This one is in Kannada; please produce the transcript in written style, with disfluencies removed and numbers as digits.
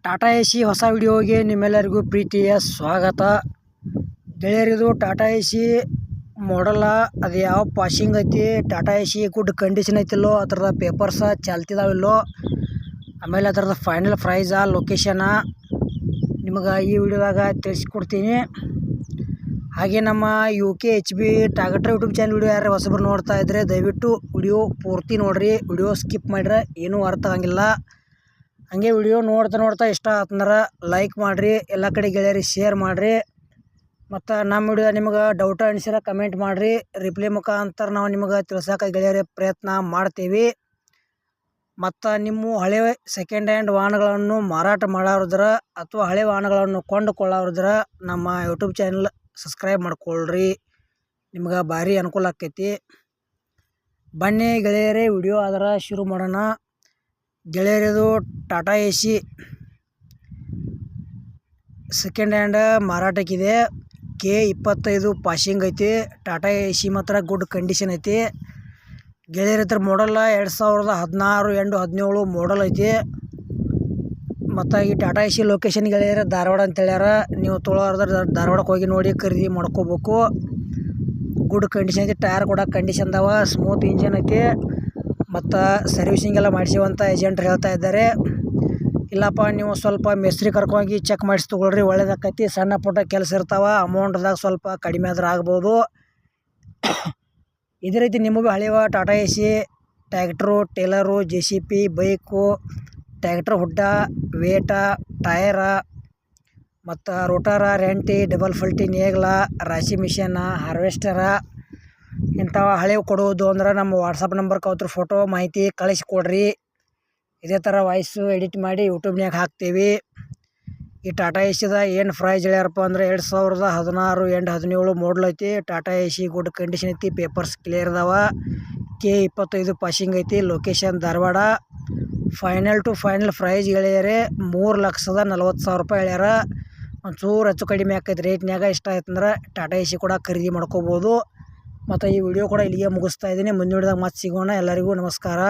ಟಾಟಾ ಎಸಿ ಹೊಸ ವಿಡಿಯೋಗೆ ನಿಮ್ಮೆಲ್ಲರಿಗೂ ಪ್ರೀತಿಯ ಸ್ವಾಗತ. ಗೆಳೆಯರಿದು ಟಾಟಾ ಎಸಿ ಮಾಡಲ್ಲ, ಅದು ಯಾವ ಪಾಸಿಂಗ್ ಐತಿ, ಟಾಟಾ ಎಸಿ ಗುಡ್ ಕಂಡೀಷನ್ ಐತಿಲ್ಲೋ, ಅದ್ರದ ಪೇಪರ್ಸ ಚಾಲ್ತಿದಾವಿಲ್ಲೋ, ಆಮೇಲೆ ಅದ್ರದ್ದು ಫೈನಲ್ ಪ್ರೈಸಾ ಲೊಕೇಶನ ನಿಮಗೆ ಈ ವಿಡಿಯೋದಾಗ ತಿಳಿಸ್ಕೊಡ್ತೀನಿ. ಹಾಗೆ ನಮ್ಮ UK-HB ಟ್ಯಾಗಟ್ರ್ ಯೂಟ್ಯೂಬ್ ಚಾನಲ್ ವಿಡಿಯೋ ಯಾರು ಹೊಸಬ್ರು ನೋಡ್ತಾ ಇದ್ದರೆ ದಯವಿಟ್ಟು ವಿಡಿಯೋ ಪೂರ್ತಿ ನೋಡಿರಿ. ವಿಡಿಯೋ ಸ್ಕಿಪ್ ಮಾಡಿದ್ರೆ ಏನೂ ಅರ್ಥ ಆಗಂಗಿಲ್ಲ. ಹಾಗೆ ವಿಡಿಯೋ ನೋಡ್ತಾ ಇಷ್ಟ ಆತಂದ್ರೆ ಲೈಕ್ ಮಾಡಿರಿ, ಎಲ್ಲ ಕಡೆ ಗೆಳೆಯರಿಗೆ ಶೇರ್ ಮಾಡಿರಿ. ಮತ್ತು ನಮ್ಮ ವಿಡಿಯೋ ನಿಮಗೆ ಡೌಟ್ ಅನಿಸಿದ್ರೆ ಕಮೆಂಟ್ ಮಾಡಿರಿ. ರಿಪ್ಲೈ ಮುಖಾಂತರ ನಾವು ನಿಮಗೆ ತಿಳ್ಸೋಕೆ ಗೆಳೆಯರ ಪ್ರಯತ್ನ ಮಾಡ್ತೀವಿ. ಮತ್ತು ನಿಮ್ಮ ಹಳೆ ಸೆಕೆಂಡ್ ಹ್ಯಾಂಡ್ ವಾಹನಗಳನ್ನು ಮಾರಾಟ ಮಾಡೋರಿದ್ರೆ ಅಥವಾ ಹಳೆ ವಾಹನಗಳನ್ನು ಕೊಂಡುಕೊಳ್ಳೋರಿದ್ರೆ ನಮ್ಮ ಯೂಟ್ಯೂಬ್ ಚಾನಲ್ ಸಬ್ಸ್ಕ್ರೈಬ್ ಮಾಡ್ಕೊಳ್ರಿ, ನಿಮ್ಗೆ ಭಾರಿ ಅನುಕೂಲ ಆಕೈತಿ. ಬನ್ನಿ ಗೆಳೆಯರೇ ವಿಡಿಯೋ ಆದ್ರೆ ಶುರು ಮಾಡೋಣ. ಗೆಳೆಯರಿದು ಟಾಟಾ ಎಸಿ ಸೆಕೆಂಡ್ ಹ್ಯಾಂಡ್ ಮಾರಾಟಕ್ಕಿದೆ. K25 ಪಾಸಿಂಗ್ ಐತಿ. ಟಾಟಾ ಎಸಿ ಮಾತ್ರ ಗುಡ್ ಕಂಡೀಷನ್ ಐತಿ. ಗೆಳೆಯರ ಹತ್ರ ಮಾಡಲ್ಲ 2016 ಎಂಡ್ 17 ಮಾಡಲ್ ಐತಿ. ಮತ್ತು ಈ ಟಾಟಾ ಎಸಿ ಲೊಕೇಶನ್ ಗೆಳೆಯರ ಧಾರವಾಡ ಅಂತ ಹೇಳ್ಯಾರ. ನೀವು ತೊಗೊಳೋದ್ರೆ ಧಾರವಾಡಕ್ಕೆ ಹೋಗಿ ನೋಡಿ ಖರೀದಿ ಮಾಡ್ಕೋಬೇಕು. ಗುಡ್ ಕಂಡೀಷನ್ ಐತಿ. ಟೈರ್ ಕೂಡ ಕಂಡೀಷನ್ ಅದಾವ. ಸ್ಮೂತ್ ಇಂಜನ್ ಐತಿ. ಮತ್ತು ಸರ್ವಿಸಿಂಗ್ ಎಲ್ಲ ಮಾಡಿಸಿವಂಥ ಏಜೆಂಟ್ರು ಹೇಳ್ತಾ ಇದ್ದಾರೆ. ಇಲ್ಲಪ್ಪ ನೀವು ಸ್ವಲ್ಪ ಮಿಸ್ತ್ರಿ ಕರ್ಕೊಂಡೋಗಿ ಚೆಕ್ ಮಾಡಿಸಿ ತೊಗೊಳ್ರಿ, ಒಳ್ಳೇದಾಕೈತಿ. ಸಣ್ಣ ಪುಟ್ಟ ಕೆಲಸ ಇರ್ತಾವೆ, ಅಮೌಂಟ್ದಾಗ ಸ್ವಲ್ಪ ಕಡಿಮೆ ಆದ್ರೆ ಆಗ್ಬೋದು. ಇದೇ ರೀತಿ ನಿಮಗೂ ಹಳೆಯ Tata Ace tractor, trailer, JCB, bike, tractor ಹುಡ್ಡ, ವೇಟ, ಟಯರ, ಮತ್ತು ರೋಟಾರ, ರೆಂಟಿ, ಡಬಲ್ ಫಲ್ಟಿ, ನೇಗ್ಲ, ರಾಶಿ ಮಿಷನ್, ಹಾರ್ವೆಸ್ಟರ ಇಂಥವು ಹಳೆವು ಕೊಡುವುದು ಅಂದ್ರೆ ನಮ್ಮ ವಾಟ್ಸಪ್ ನಂಬರ್ಗೆ ಅವ್ರ ಫೋಟೋ ಮಾಹಿತಿ ಕಳಿಸ್ಕೊಡ್ರಿ. ಇದೇ ಥರ ವಾಯ್ಸು ಎಡಿಟ್ ಮಾಡಿ ಯೂಟ್ಯೂಬ್ನಾಗ ಹಾಕ್ತೀವಿ. ಈ ಟಾಟಾ ಎಸಿದ ಏನು ಪ್ರೈಸ್ ಹೇಳ್ಯಾರಪ್ಪ ಅಂದರೆ 2016 ಎಂಡ್ 17 ಮಾಡಲ್ ಐತಿ. ಟಾಟಾ ಎಸಿ ಗುಡ್ ಕಂಡೀಷನ್ ಐತಿ. ಪೇಪರ್ಸ್ ಕ್ಲಿಯರ್ ಅದಾವ. K25 ಪಾಸಿಂಗ್ ಐತಿ. Location Dharwad. Final to final price ಗೆಳೆಯರೇ 3,40,000 ರೂಪಾಯಿ ಹೇಳ್ಯಾರ. ಒಂಚೂರು ಹೆಚ್ಚು ಕಡಿಮೆ ಆಕೈತಿ ರೇಟ್ನಾಗ. ಇಷ್ಟ ಆಯ್ತಂದ್ರೆ ಟಾಟಾ ಎಸಿ ಕೂಡ ಖರೀದಿ ಮಾಡ್ಕೋಬೋದು. ಮತ್ತು ಈ ವಿಡಿಯೋ ಕೂಡ ಇಲ್ಲಿಗೆ ಮುಗಿಸ್ತಾ ಇದ್ದೀನಿ. ಮುಂದಿನ ವಿಡಿಯೋದಾಗ ಮತ್ತೆ ಸಿಗೋಣ. ಎಲ್ಲರಿಗೂ ನಮಸ್ಕಾರ.